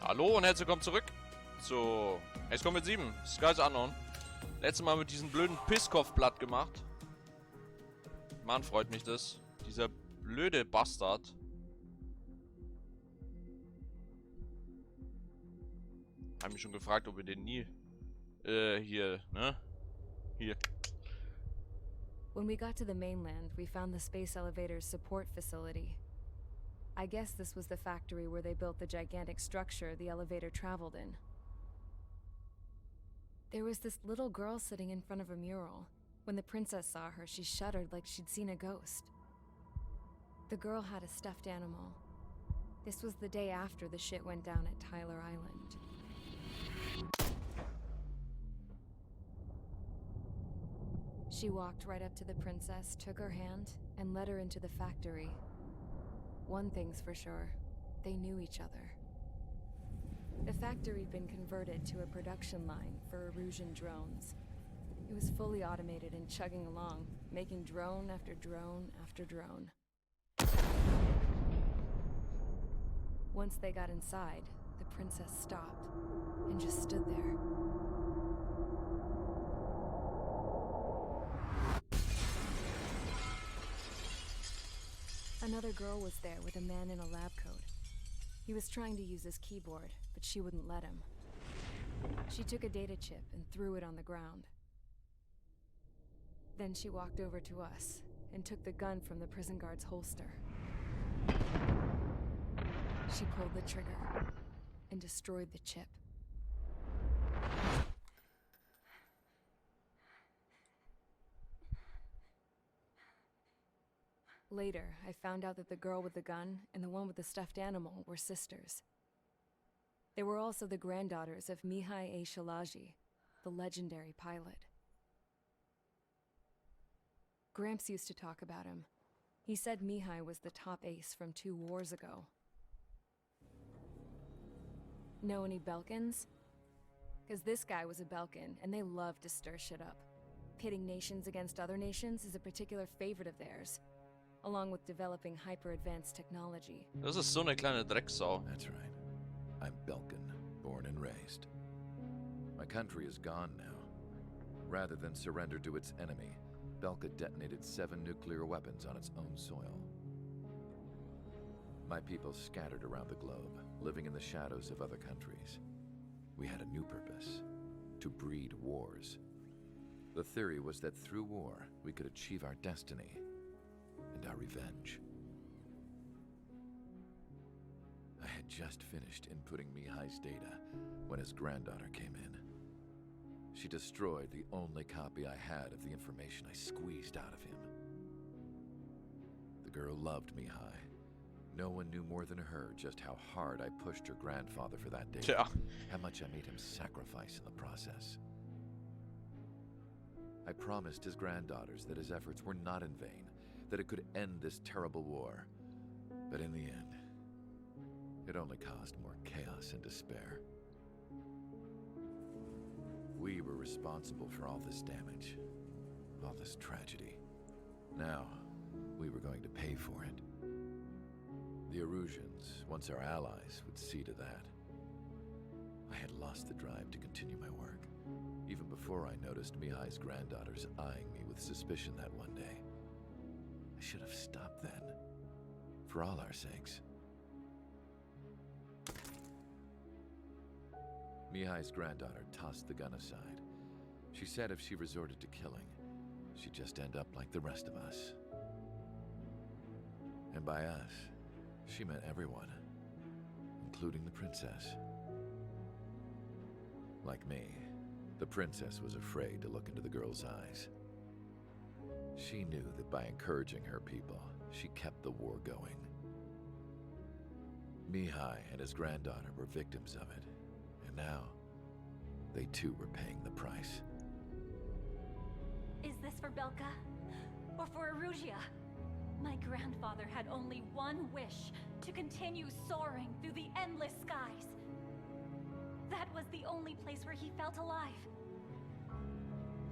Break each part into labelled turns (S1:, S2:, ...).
S1: Hallo und herzlich willkommen zurück zu XCOM mit 7, Skies Unknown. Letztes Mal mit diesem blöden Pisskopf platt gemacht. Mann, freut mich das. Dieser blöde Bastard. Hab mich schon gefragt, ob wir den nie hier, ne? Hier.
S2: When we got to the mainland, we found the space elevator's support facility. I guess this was the factory where they built the gigantic structure the elevator traveled in. There was this little girl sitting in front of a mural. When the princess saw her, she shuddered like she'd seen a ghost. The girl had a stuffed animal. This was the day after the shit went down at Tyler Island. She walked right up to the princess, took her hand, and led her into the factory. One thing's for sure, they knew each other. The factory'd been converted to a production line for Erusian drones. It was fully automated and chugging along, making drone after drone after drone. Once they got inside, the princess stopped and just stood there. Another girl was there with a man in a lab coat. He was trying to use his keyboard, but she wouldn't let him. She took a data chip and threw it on the ground. Then she walked over to us and took the gun from the prison guard's holster. She pulled the trigger and destroyed the chip. Later, I found out that the girl with the gun and the one with the stuffed animal were sisters. They were also the granddaughters of Mihai A. Shalaji, the legendary pilot. Gramps used to talk about him. He said Mihai was the top ace from 2 wars ago. Know any Belkans? Because this guy was a Belkan, and they love to stir shit up. Pitting nations against other nations is a particular favorite of theirs, along with developing hyper-advanced technology.
S1: Das ist so eine kleine Drecksau.
S3: That's right. I'm Belkan, born and raised. My country is gone now. Rather than surrender to its enemy, Belka detonated 7 nuclear weapons on its own soil. My people scattered around the globe, living in the shadows of other countries. We had a new purpose: to breed wars. The theory was that through war, we could achieve our destiny and our revenge. I had just finished inputting Mihai's data when his granddaughter came in. She destroyed the only copy I had of the information I squeezed out of him. The girl loved Mihai. No one knew more than her just how hard I pushed her grandfather for that data.
S1: Tja.
S3: How much I made him sacrifice in the process. I promised his granddaughters that his efforts were not in vain, that it could end this terrible war. But in the end, it only caused more chaos and despair. We were responsible for all this damage, all this tragedy. Now, we were going to pay for it. The Erusians, once our allies, would see to that. I had lost the drive to continue my work, even before I noticed Mihai's granddaughters eyeing me with suspicion that one day. I should have stopped then, for all our sakes. Mihai's granddaughter tossed the gun aside. She said if she resorted to killing, she'd just end up like the rest of us. And by us, she meant everyone, including the princess. Like me, the princess was afraid to look into the girl's eyes. She knew that by encouraging her people, she kept the war going. Mihai and his granddaughter were victims of it, and now, they too were paying the price.
S4: Is this for Belka? Or for Erusia? My grandfather had only one wish: to continue soaring through the endless skies. That was the only place where he felt alive.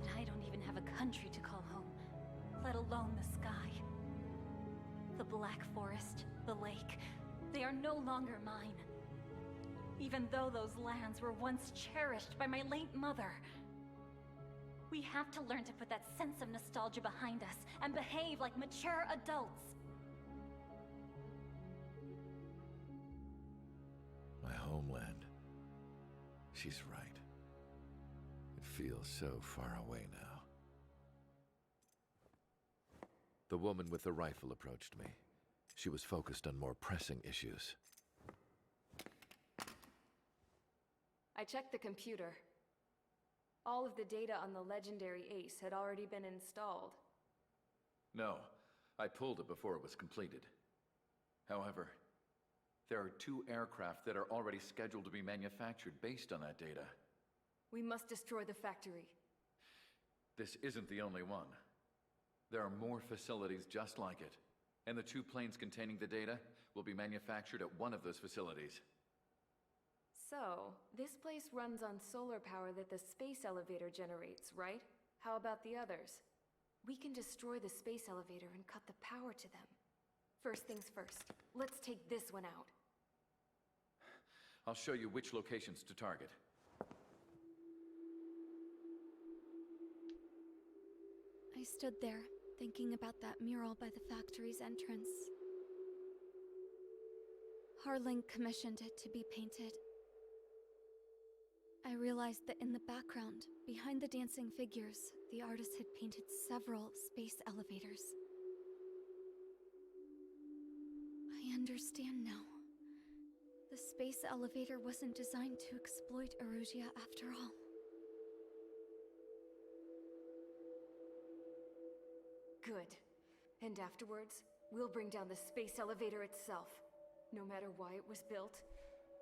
S4: But I don't even have a country to call home, let alone the sky. The Black Forest, the lake, they are no longer mine. even though those lands were once cherished by my late mother. We have to learn to put that sense of nostalgia behind us and behave like mature adults.
S3: My homeland. She's right. It feels so far away now. The woman with the rifle approached me. She was focused on more pressing issues.
S2: I checked the computer. All of the data on the legendary ace had already been installed.
S3: No, I pulled it before it was completed. However, there are 2 aircraft that are already scheduled to be manufactured based on that data.
S2: We must destroy the factory.
S3: This isn't the only one. There are more facilities just like it, and the 2 planes containing the data will be manufactured at one of those facilities.
S2: So, this place runs on solar power that the space elevator generates, right? How about the others? We can destroy the space elevator and cut the power to them. First things first, let's take this one out.
S3: I'll show you which locations to target.
S5: I stood there, thinking about that mural by the factory's entrance. Harling commissioned it to be painted. I realized that in the background, behind the dancing figures, the artist had painted several space elevators. I understand now. The space elevator wasn't designed to exploit Erusia after all.
S2: Good. And afterwards, we'll bring down the space elevator itself. No matter why it was built,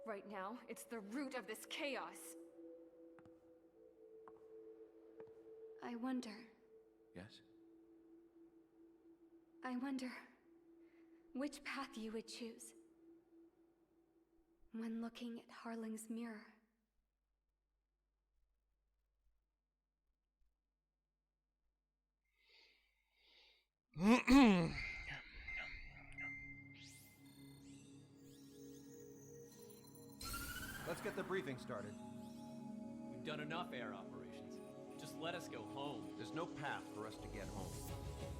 S2: right now, it's the root of this chaos.
S5: I wonder.
S3: Yes?
S5: I wonder which path you would choose when looking at Harling's mirror.
S6: Let's get the briefing started.
S7: We've done enough air operations. Just let us go home.
S6: There's no path for us to get home.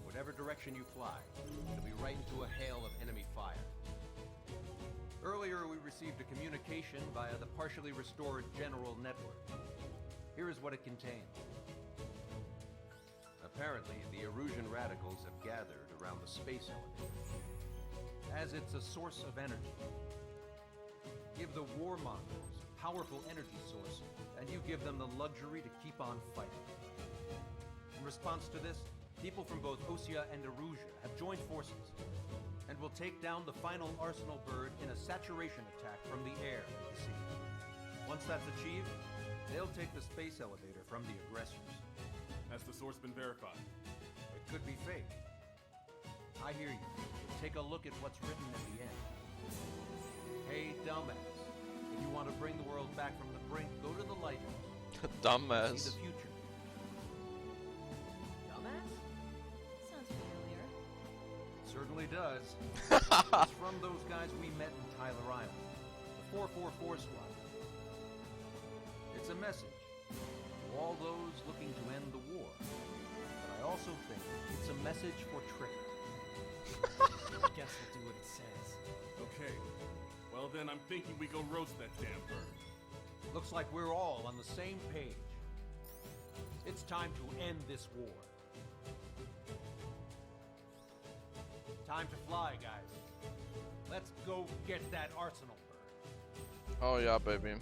S6: Whatever direction you fly, it'll be right into a hail of enemy fire. Earlier, we received a communication via the partially restored general network. Here is what it contained. Apparently, the Erusian radicals have gathered around the space elevator, as it's a source of energy. Give the warmongers a powerful energy source, and you give them the luxury to keep on fighting. In response to this, people from both Osea and Erusia have joined forces, and will take down the final Arsenal bird in a saturation attack from the air to the sea. Once that's achieved, they'll take the space elevator from the aggressors.
S8: Has the source been verified?
S6: It could be fake. I hear you. Take a look at what's written at the end. Hey, dumbass. If you want to bring the world back from the brink, go to the lighthouse.
S1: Dumbass.
S6: See the future.
S4: Dumbass? Sounds familiar.
S6: Certainly does. It's from those guys we met in Tyler Island. The 444 squad. It's a message to all those looking to end the war. But I also think it's a message for Tricker.
S7: I guess we'll do what it says.
S8: Okay. Well then, I'm thinking we go roast that damn bird.
S6: Looks like we're all on the same page. It's time to end this war. Time to fly, guys. Let's go get that Arsenal bird.
S1: Oh ja, Baby.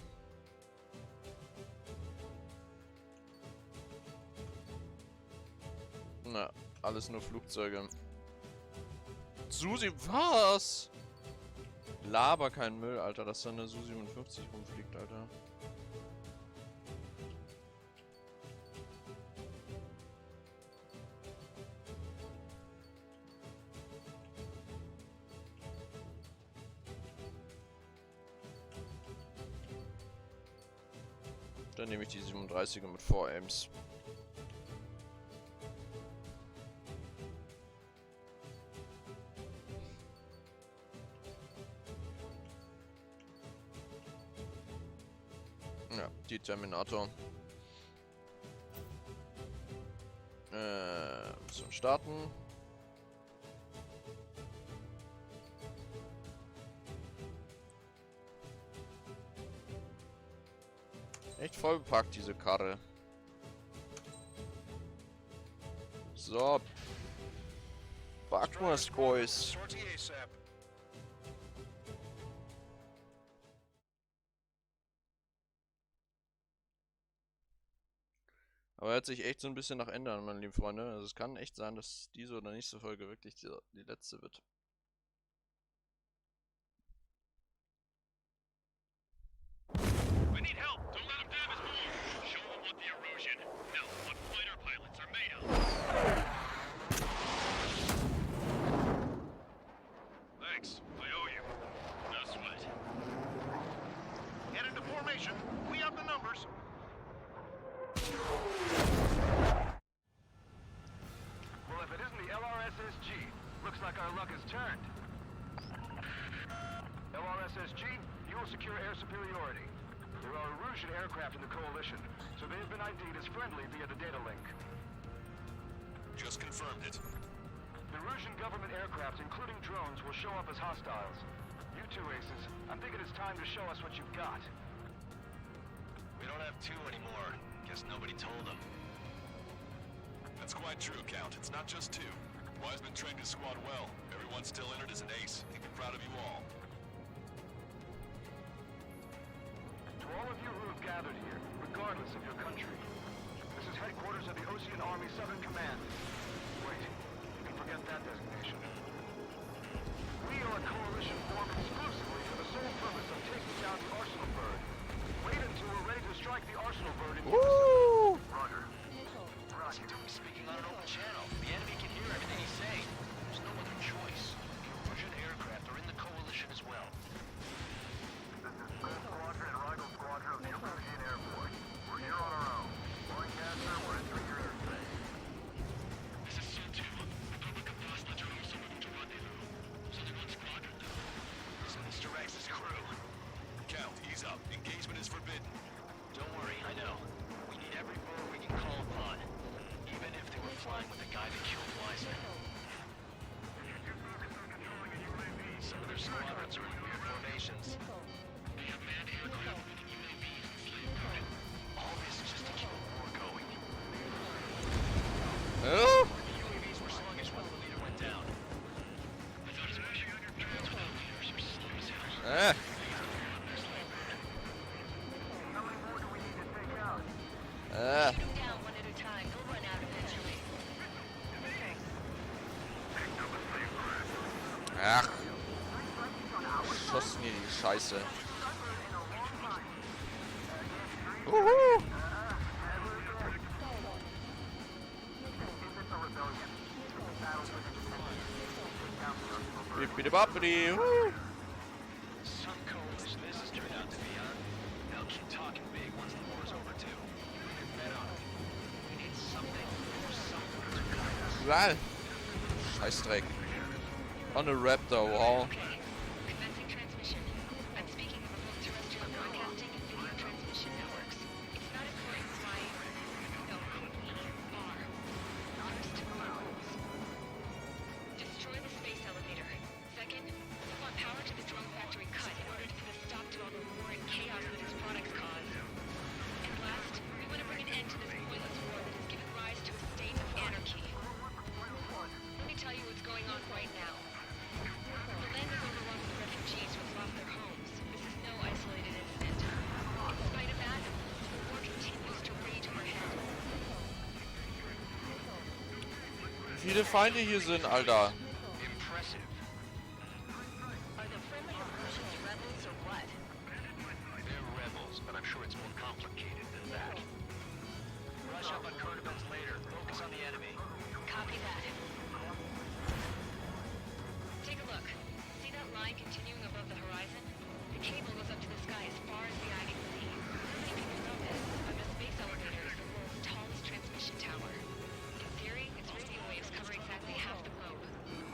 S1: Na, alles nur Flugzeuge. Susi, was? Laber kein Müll, Alter, dass da eine Su-57 rumfliegt, Alter. Dann nehme ich die 37er mit 4 Aims. Ja, die Terminator. Zum Starten. Echt voll bepackt, diese Karre. So. Packen wir's, Boys. Aber hört sich echt so ein bisschen nach Ende an, meine lieben Freunde. Also es kann echt sein, dass diese oder nächste Folge wirklich die letzte wird.
S9: We need help. Don't let him damage more. Show him what the erosion. No, what fighter pilots are made of. Thanks. I owe you. No sweat. Head into formation. We have the numbers.
S10: Well, if it isn't the LRSSG, looks like our luck has turned. LRSSG, you will secure air superiority. There are Erusian aircraft in the Coalition, so they have been ID'd as friendly via the data link.
S9: Just confirmed it.
S10: The Erusian government aircraft, including drones, will show up as hostiles. You two aces, I'm thinking it's time to show us what you've got.
S9: We don't have two anymore. Guess nobody told them. That's quite true, Count. It's not just two. Wiseman trained his squad well. Everyone still entered as an ace. He'd be proud of you all.
S10: To all of you who have gathered here, regardless of your country, this is headquarters of the Ocean Army Southern Command. Wait, you can forget that designation. We are a coalition formed exclusively for the sole purpose of taking down the Arsenal Bird. Wait until we're ready to strike the Arsenal Bird in
S1: Woo!
S10: Roger.
S9: Roger. Speaking on an open channel. The enemy can hear everything he's saying. There's no other choice. The Erusian aircraft are in the Coalition as well.
S10: This is Gold Squadron and Rigel Squadron of the Erusian Air Force. We're here on our own. Broadcaster, we're entering your airspace.
S9: This is Sol-2. Republic of Hostiles are also moving to rendezvous. So they want squadron now. So this directs his crew. Count, ease up. Engagement is forbidden. Don't worry, I know. We need every bird we can call upon. Even if they were flying with the guy that killed Wiseman. Some of their squadrons are in weird formations. They have manned aircraft with UAVs and slave code. All this just to keep a war going.
S1: Oh!
S9: The UAVs were sluggish when the leader went down. I thought his mission drones without leaders were slow as hell.
S10: How many more do we need to take out?
S4: Shoot them down one at a time. They'll run out eventually.
S1: Ach. Schossen hier die Scheiße. Uhu. Bippidi-boppidi. Woo.
S9: Some coalition this has turned out to be, huh? They'll keep talking big once the war's over, too. We can bet on it. We need something or someone to guide us.
S1: Geil. Scheißdreck. On a Raptor, wow.
S4: Commencing transmission. I'm speaking of remote terrestrial broadcasting and video transmission networks. It's not important why... No, we are. First, our goals. Destroy the space elevator. Second, we want power to the drone factory cut in order to put a stop to all the war and chaos that its products cause. And last, we want to bring an end to this pointless war that has given rise to a state of anarchy. Let me tell you what's going on right now. The land is overrun with refugees who have lost their homes. This is no isolated incident. In spite of that, the war continues to rage overhead.
S1: Wie viele Feinde hier sind, Alter.
S9: Impressive.
S4: Are the friendly Erusians rebels or what?
S9: They're rebels, but I'm sure it's more complicated than that. Rush up on current events later. Focus on the enemy.
S4: Copy that. Take a look. See that line continuing above the horizon? The cable goes up to the sky as far as the eye can see. Many people know this, but the space elevator is the world's tallest transmission tower. In theory, its radio waves cover exactly half the globe.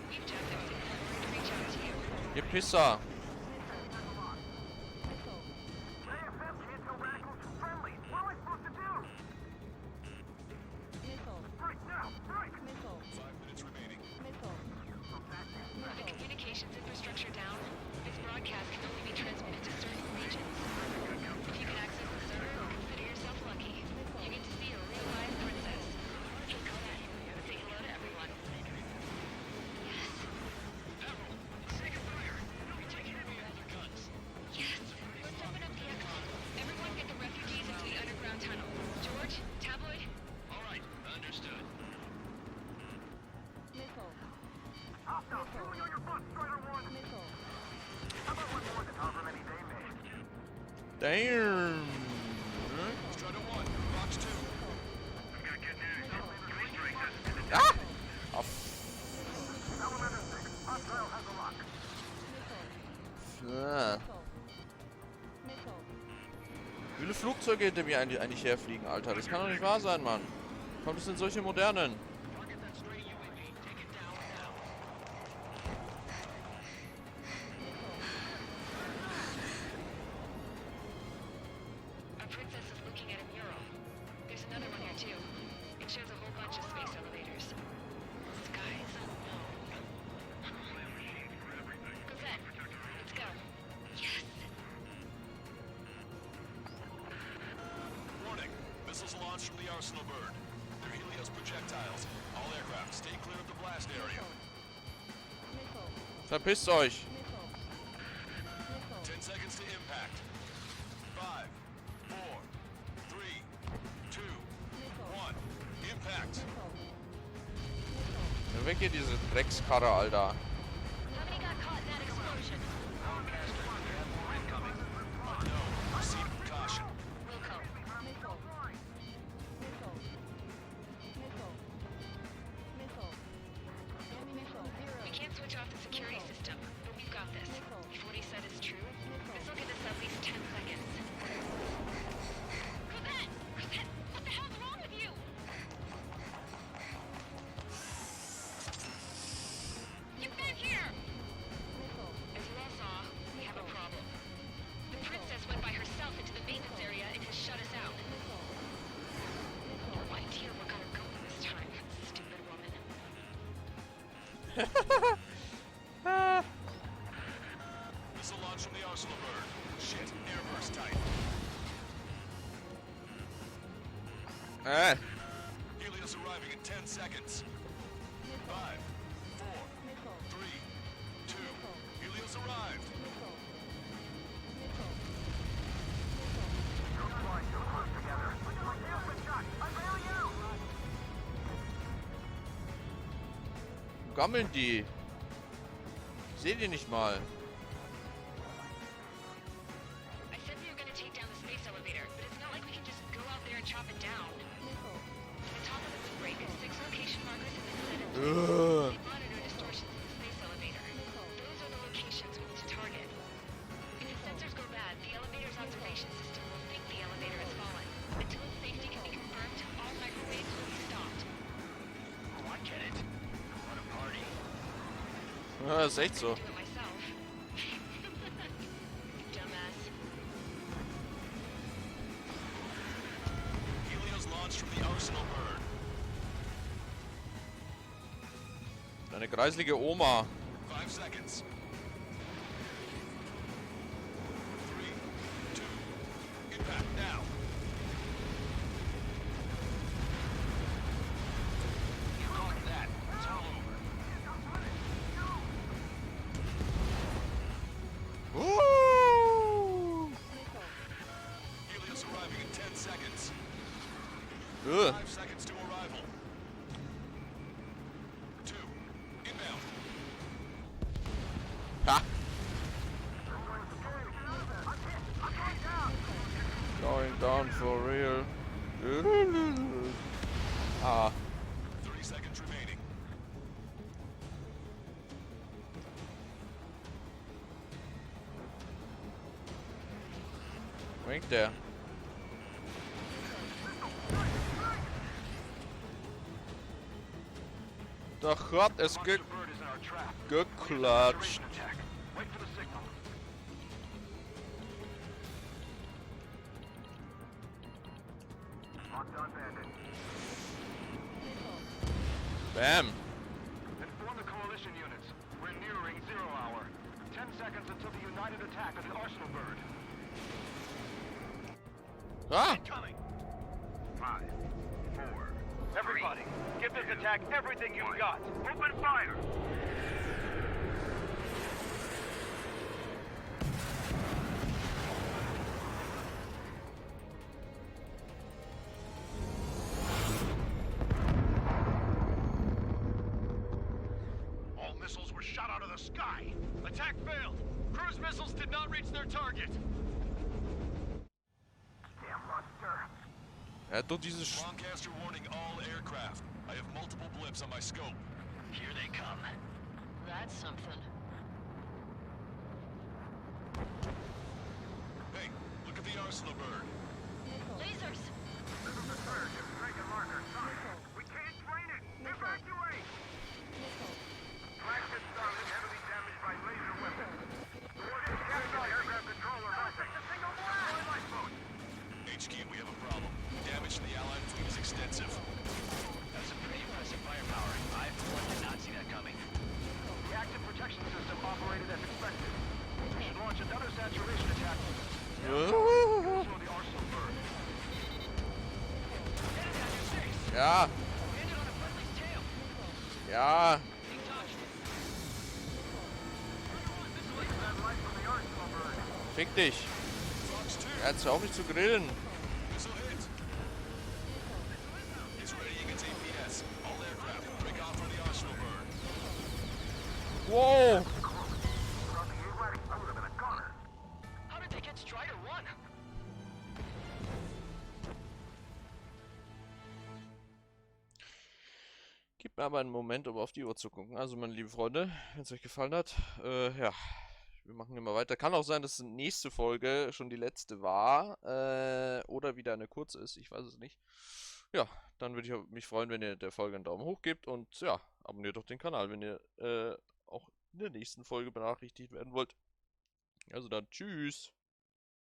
S4: We've jacked up signal in order to reach out to you.
S1: Ihr Pisser.
S10: JFM can't tell radicals from
S1: Damn.
S9: Strutter 1, box 2.
S1: Ah! Auf. Ja. Wie viele Flugzeuge hinter mir eigentlich herfliegen, Alter? Das kann doch nicht wahr sein, Mann. Kommt es denn solche modernen?
S9: Warning. Missiles launched from the Arsenal bird. They're Helios projectiles. All aircraft, stay clear of the blast area.
S1: Verpisst euch!
S9: 10 seconds to impact. 5, 4, 3, 2, 1. Impact.
S1: Ja, weg hier diese Dreckskarre, Alter.
S4: How many got caught in that explosion?
S9: Incoming. Unknown. Proceed with caution.
S4: Wilco. We can't switch off the security system, but we've got this. If what he said is true, this will give us at least 10 seconds. Cosette! Cosette! What the hell's wrong with you? You've been here! As you all saw, we have a problem. The princess went by herself into the maintenance area and has shut us out. No idea what got her going this time, stupid woman.
S9: Missile launch from the Arsenal bird. Shit, air burst tight. Helios arriving in 10 seconds. 5, 4, 3, 2. Helios arrived.
S1: Wo gammeln die? Ich seh die nicht mal.
S4: I said we were gonna take down the space elevator, but it's not like we can just go out there and chop it down. The top of the break, 6 location markers have been set in.
S1: Ugh.
S4: They monitor distortions in the space elevator. Those are the locations we need to target. If the sensors go bad, the elevator's observation system will think the elevator has fallen. Until its safety can be confirmed, all microwaves will be stopped.
S9: Oh, I get it. What a party.
S1: Ja, ist echt so.
S4: Do it myself. Dumbass.
S9: Helios launched from the Arsenal bird.
S1: Deine kreislige Oma.
S9: 5 seconds. 3, 2. Impact now. You caught that. It's all over.
S1: Woo!
S9: Helios arriving in 10 seconds.
S1: Ugh.
S9: 5 seconds to arrival. 2. Inbound.
S1: Ha! Going down for real. Ah.
S9: 30 seconds remaining.
S1: Winkt der. Da hat es
S10: Monster bird is in our trap.
S1: geklatscht.
S10: Attack. Wait for the signal. Locked on bandit.
S1: Bam.
S10: Inform the coalition units. We're nearing 0 hour. 10 seconds until the united attack of the Arsenal bird.
S1: Ah!
S9: Incoming.
S10: 5, 4. Everybody, give this attack everything you've got. Open fire.
S9: All missiles were shot out of the sky. Attack failed. Cruise missiles did not reach their target.
S1: hat doch dieses...
S9: Lancaster warning all aircraft. I have multiple blips on my scope. Here they come.
S11: That's something.
S9: Hey, look at the arsenal bird.
S11: Lasers!
S10: This is the surge. Striker marker. Sorry. We can't train it. Evacuate! Flagship Starling heavily damaged by laser weapons. Warship captured aircraft controller. Just a single blast! Lifeboat.
S9: HQ, we have a problem. Damage to the Allied fleet is extensive.
S11: That's some pretty impressive firepower. I, for one, did not see that coming.
S10: The active protection system operated as expected. We should launch another saturation attack. Control the arsenal bird.
S1: Ja. Ja. Fick dich. Jetzt hör auf mich zu grillen.
S9: Missile hit. It's readying its APS. All aircraft, break off for the arsenal bird.
S1: Wow.
S11: How did they get Strider 1?
S1: Gib mir aber einen Moment, um auf die Uhr zu gucken. Also, meine lieben Freunde, wenn es euch gefallen hat, ja, wir machen immer weiter. Kann auch sein, dass die nächste Folge schon die letzte war, oder wieder eine kurze ist, ich weiß es nicht. Ja, dann würde ich mich freuen, wenn ihr der Folge einen Daumen hoch gebt und ja, abonniert doch den Kanal, wenn ihr auch in der nächsten Folge benachrichtigt werden wollt. Also dann, tschüss!